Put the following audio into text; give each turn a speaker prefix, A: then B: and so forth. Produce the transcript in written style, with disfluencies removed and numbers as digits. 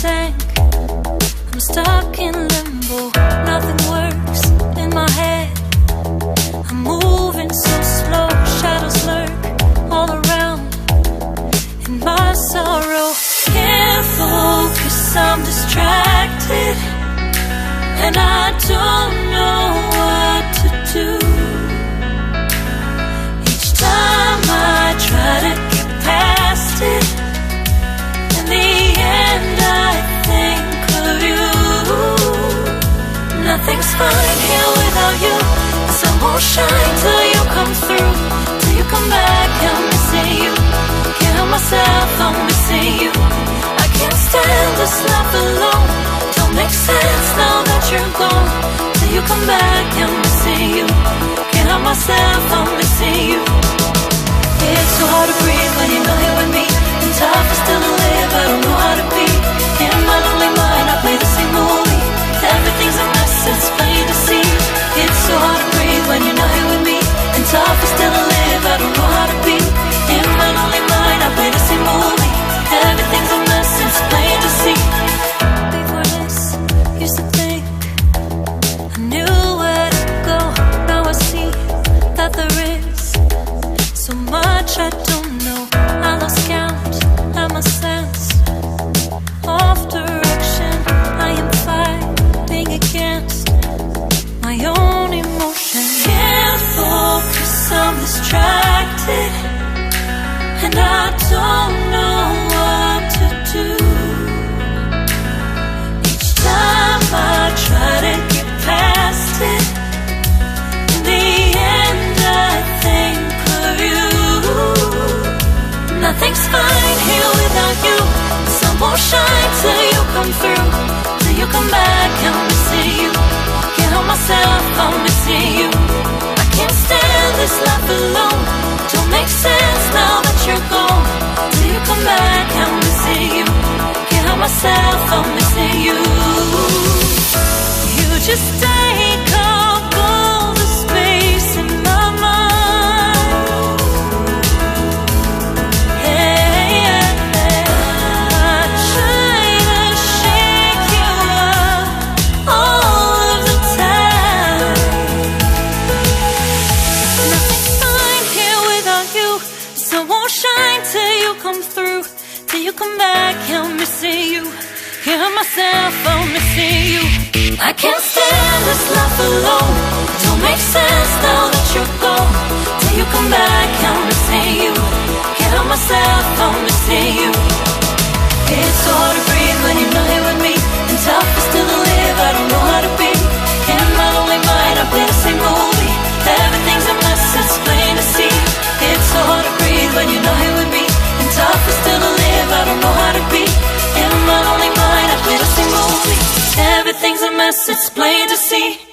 A: tank. I'm stuck in limbo, nothing works in my head. I'm moving so slow, shadows lurk all around. In my sorrow, can't focus, I'm distracted, and I don't know what to do. Each time I try to get past it, in the end I think of you. Nothing's fine here without you. The sun won't shine till you come through, till you come back. I'm missing you. Can't help myself, I'm missing you. I can't stand this life alone. Don't make sense now that you're gone. Till you come back, I'm missing you. Can't help myself, I'm missing you. It's so hard to breathe when you're not here with me. And tough is still to live, I don't know how to be. In my lonely mind, I play the same movie. Everything's a mess, it's plain to see. It's so hard to breathe when you're not here with me. And tough is still to live, I don't know how to be. In my lonely mind, I play the same movie. Everything's a mess, it's plain to see. Before this, used to think I knew where to go. Now I see that there is so much I don't know. I lost count, I'm a sense of direction. I am fighting against my own emotion. Can't focus, I'm distracted, and I don't know what to do. Each time I try to get past it, in the end I think of you. Nothing's fine here without you. The sun won't shine till you come through, till you come back. I'm missing you. Can't help myself, I'm missing you. I can't stand this life alone. Don't make sense now that you're gone. Till you come back, I'm missing you. Can't help myself, I'm missing you. You just take up all the space in my mind. Hey, I try to shake you up all of the time. Nothing's fine here without you. The sun won't shine till you come through, till you come back. I'm missing you. Can't help myself, I'm missing you. I can't stand this life alone. Don't make sense now that you're gone. Till you come back, I'm missing you. Can't help myself, I'm missing you. It's so hard to breathe when you're not here with me. And tough is still to live, I don't know how to be. In my lonely mind, I play the same movie. Everything's a mess, it's plain to see. It's so hard to breathe when you're not here with me. And tough is still to live, I don't know how to be. In my lonely mind, I play the same movie. Everything's a mess, it's plain to see.